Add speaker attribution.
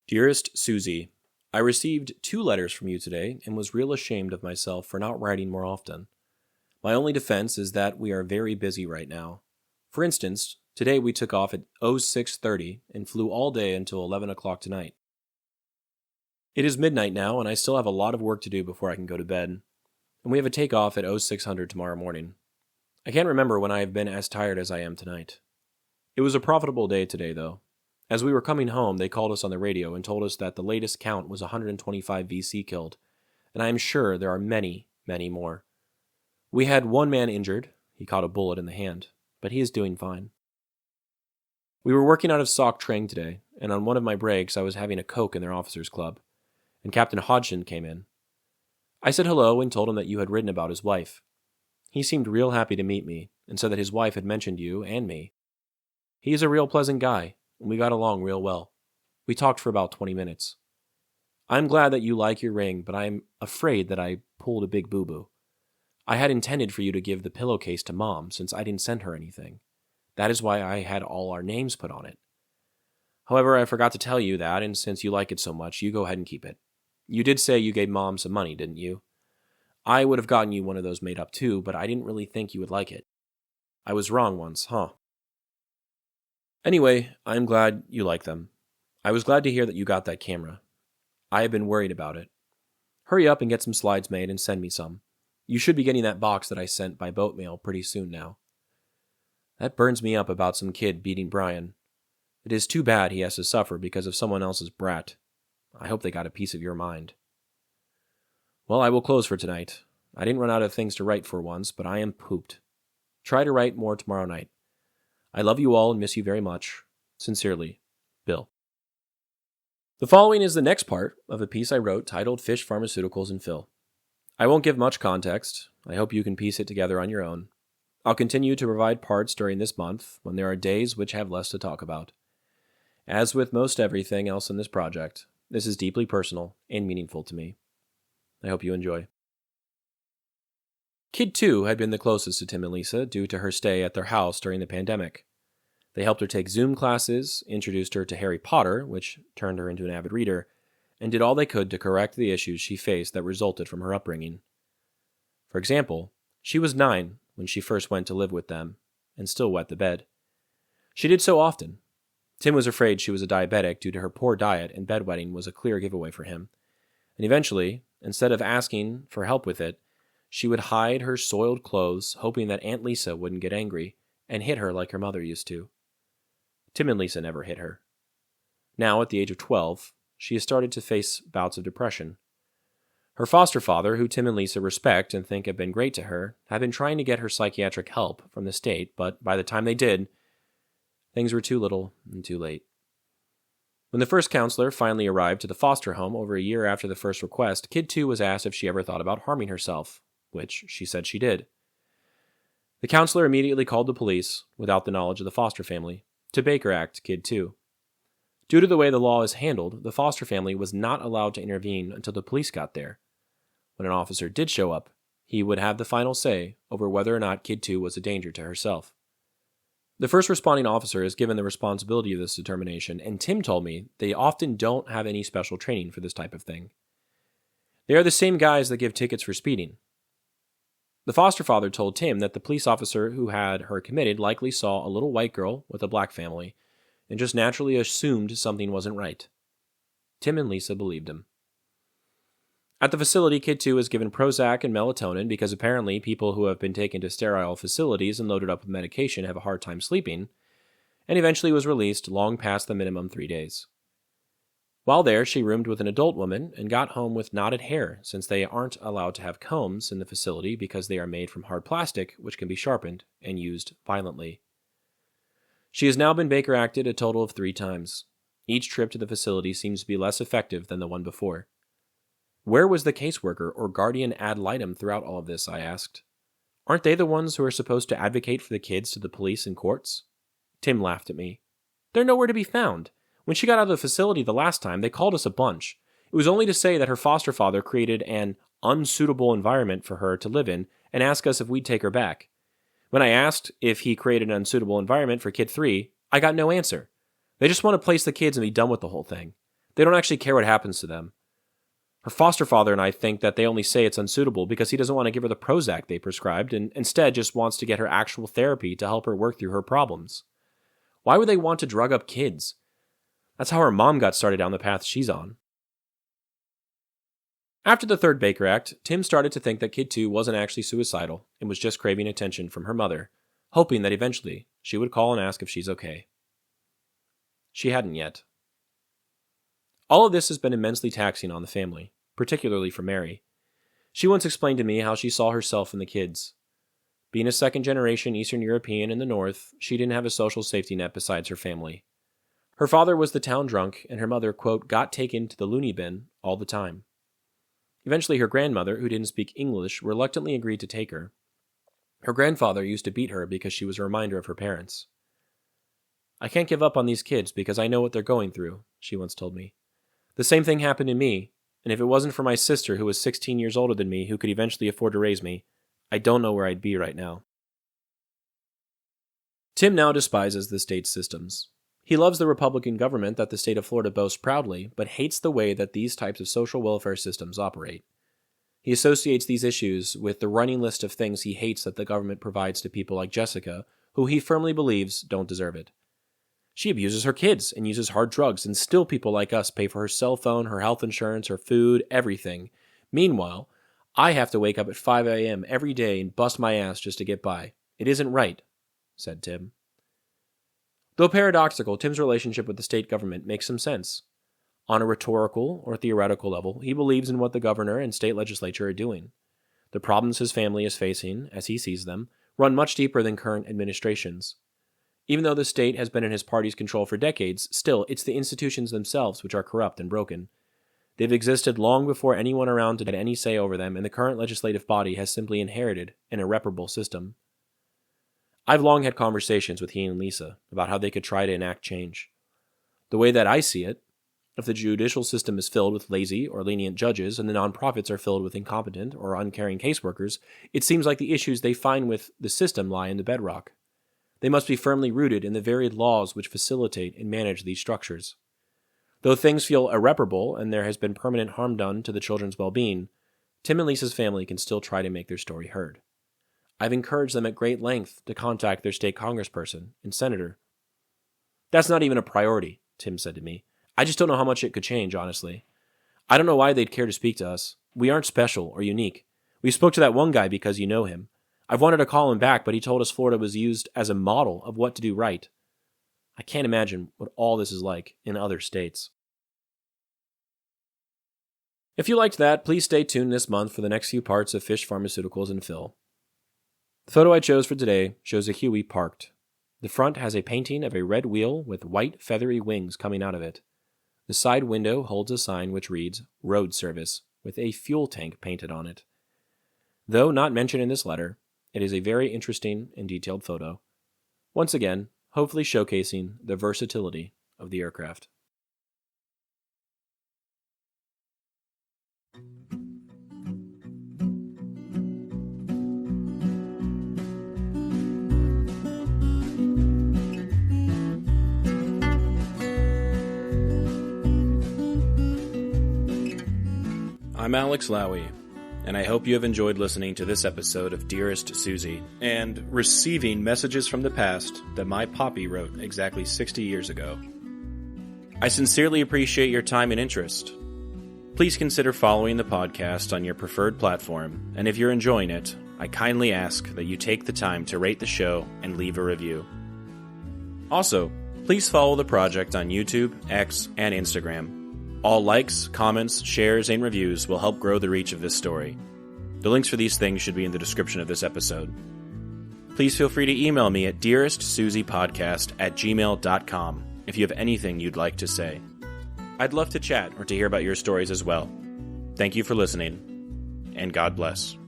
Speaker 1: Dearest Suzie, I received 2 letters from you today and was real ashamed of myself for not writing more often. My only defense is that we are very busy right now. For instance, today we took off at 06:30 and flew all day until 11 o'clock tonight. It is midnight now and I still have a lot of work to do before I can go to bed, and we have a takeoff at 0600 tomorrow morning. I can't remember when I have been as tired as I am tonight. It was a profitable day today, though. As we were coming home, they called us on the radio and told us that the latest count was 125 VC killed, and I am sure there are many, many more. We had one man injured. He caught a bullet in the hand, but he is doing fine. We were working out of Soc Trang today, and on one of my breaks I was having a Coke in their officers' club, and Captain Hodgson came in. I said hello and told him that you had written about his wife. He seemed real happy to meet me, and said that his wife had mentioned you and me. He is a real pleasant guy, and we got along real well. We talked for about 20 minutes. I'm glad that you like your ring, but I'm afraid that I pulled a big boo-boo. I had intended for you to give the pillowcase to Mom, since I didn't send her anything. That is why I had all our names put on it. However, I forgot to tell you that, and since you like it so much, you go ahead and keep it. You did say you gave Mom some money, didn't you? I would have gotten you one of those made up too, but I didn't really think you would like it. I was wrong once, huh? Anyway, I'm glad you like them. I was glad to hear that you got that camera. I have been worried about it. Hurry up and get some slides made and send me some. You should be getting that box that I sent by boat mail pretty soon now. That burns me up about some kid beating Brian. It is too bad he has to suffer because of someone else's brat. I hope they got a piece of your mind. Well, I will close for tonight. I didn't run out of things to write for once, but I am pooped. Try to write more tomorrow night. I love you all and miss you very much. Sincerely, Bill. The following is the next part of a piece I wrote titled Fish, Pharmaceuticals, and Phil. I won't give much context. I hope you can piece it together on your own. I'll continue to provide parts during this month when there are days which have less to talk about. As with most everything else in this project, this is deeply personal and meaningful to me. I hope you enjoy. Kid 2 had been the closest to Tim and Lisa due to her stay at their house during the pandemic. They helped her take Zoom classes, introduced her to Harry Potter, which turned her into an avid reader, and did all they could to correct the issues she faced that resulted from her upbringing. For example, she was 9 when she first went to live with them, and still wet the bed. She did so often. Tim was afraid she was a diabetic due to her poor diet, and bedwetting was a clear giveaway for him. And eventually, instead of asking for help with it, she would hide her soiled clothes, hoping that Aunt Lisa wouldn't get angry and hit her like her mother used to. Tim and Lisa never hit her. Now, at the age of 12, she has started to face bouts of depression. Her foster father, who Tim and Lisa respect and think have been great to her, have been trying to get her psychiatric help from the state, but by the time they did, things were too little and too late. When the first counselor finally arrived to the foster home over a year after the first request, Kid 2 was asked if she ever thought about harming herself, which she said she did. The counselor immediately called the police, without the knowledge of the foster family, to Baker Act Kid 2. Due to the way the law is handled, the foster family was not allowed to intervene until the police got there. When an officer did show up, he would have the final say over whether or not Kid 2 was a danger to herself. The first responding officer is given the responsibility of this determination, and Tim told me they often don't have any special training for this type of thing. They are the same guys that give tickets for speeding. The foster father told Tim that the police officer who had her committed likely saw a little white girl with a black family and just naturally assumed something wasn't right. Tim and Lisa believed him. At the facility, Kid 2 is given Prozac and melatonin because apparently people who have been taken to sterile facilities and loaded up with medication have a hard time sleeping, and eventually was released long past the minimum 3 days. While there, she roomed with an adult woman and got home with knotted hair, since they aren't allowed to have combs in the facility because they are made from hard plastic, which can be sharpened and used violently. She has now been Baker Acted a total of 3 times. Each trip to the facility seems to be less effective than the one before. Where was the caseworker or guardian ad litem throughout all of this, I asked. Aren't they the ones who are supposed to advocate for the kids to the police and courts? Tim laughed at me. They're nowhere to be found. When she got out of the facility the last time, they called us a bunch. It was only to say that her foster father created an unsuitable environment for her to live in and ask us if we'd take her back. When I asked if he created an unsuitable environment for Kid 3, I got no answer. They just want to place the kids and be done with the whole thing. They don't actually care what happens to them. Her foster father and I think that they only say it's unsuitable because he doesn't want to give her the Prozac they prescribed and instead just wants to get her actual therapy to help her work through her problems. Why would they want to drug up kids? That's how her mom got started down the path she's on. After the third Baker Act, Tim started to think that Kid 2 wasn't actually suicidal and was just craving attention from her mother, hoping that eventually she would call and ask if she's okay. She hadn't yet. All of this has been immensely taxing on the family, particularly for Mary. She once explained to me how she saw herself in the kids. Being a second-generation Eastern European in the North, she didn't have a social safety net besides her family. Her father was the town drunk, and her mother, quote, got taken to the loony bin all the time. Eventually, her grandmother, who didn't speak English, reluctantly agreed to take her. Her grandfather used to beat her because she was a reminder of her parents. I can't give up on these kids because I know what they're going through, she once told me. The same thing happened to me, and if it wasn't for my sister, who was 16 years older than me, who could eventually afford to raise me, I don't know where I'd be right now. Tim now despises the state's systems. He loves the Republican government that the state of Florida boasts proudly, but hates the way that these types of social welfare systems operate. He associates these issues with the running list of things he hates that the government provides to people like Jessica, who he firmly believes don't deserve it. She abuses her kids and uses hard drugs, and still people like us pay for her cell phone, her health insurance, her food, everything. Meanwhile, I have to wake up at 5 a.m. every day and bust my ass just to get by. It isn't right, said Tim. Though paradoxical, Tim's relationship with the state government makes some sense. On a rhetorical or theoretical level, he believes in what the governor and state legislature are doing. The problems his family is facing, as he sees them, run much deeper than current administrations. Even though the state has been in his party's control for decades, still, it's the institutions themselves which are corrupt and broken. They've existed long before anyone around had any say over them, and the current legislative body has simply inherited an irreparable system. I've long had conversations with he and Lisa about how they could try to enact change. The way that I see it, if the judicial system is filled with lazy or lenient judges and the nonprofits are filled with incompetent or uncaring caseworkers, it seems like the issues they find with the system lie in the bedrock. They must be firmly rooted in the varied laws which facilitate and manage these structures. Though things feel irreparable and there has been permanent harm done to the children's well-being, Tim and Lisa's family can still try to make their story heard. I've encouraged them at great length to contact their state congressperson and senator. That's not even a priority, Tim said to me. I just don't know how much it could change, honestly. I don't know why they'd care to speak to us. We aren't special or unique. We spoke to that one guy because you know him. I've wanted to call him back, but he told us Florida was used as a model of what to do right. I can't imagine what all this is like in other states. If you liked that, please stay tuned this month for the next few parts of Fish, Pharmaceuticals, and Phil. The photo I chose for today shows a Huey parked. The front has a painting of a red wheel with white feathery wings coming out of it. The side window holds a sign which reads, Road Service, with a fuel tank painted on it. Though not mentioned in this letter, it is a very interesting and detailed photo. Once again, hopefully showcasing the versatility of the aircraft. I'm Alex Lowy, and I hope you have enjoyed listening to this episode of Dearest Suzie, and receiving messages from the past that my Popi wrote exactly 60 years ago. I sincerely appreciate your time and interest. Please consider following the podcast on your preferred platform, and if you're enjoying it, I kindly ask that you take the time to rate the show and leave a review. Also, please follow the project on YouTube, X, and Instagram. All likes, comments, shares, and reviews will help grow the reach of this story. The links for these things should be in the description of this episode. Please feel free to email me at dearestsuziepodcast@gmail.com if you have anything you'd like to say. I'd love to chat or to hear about your stories as well. Thank you for listening, and God bless.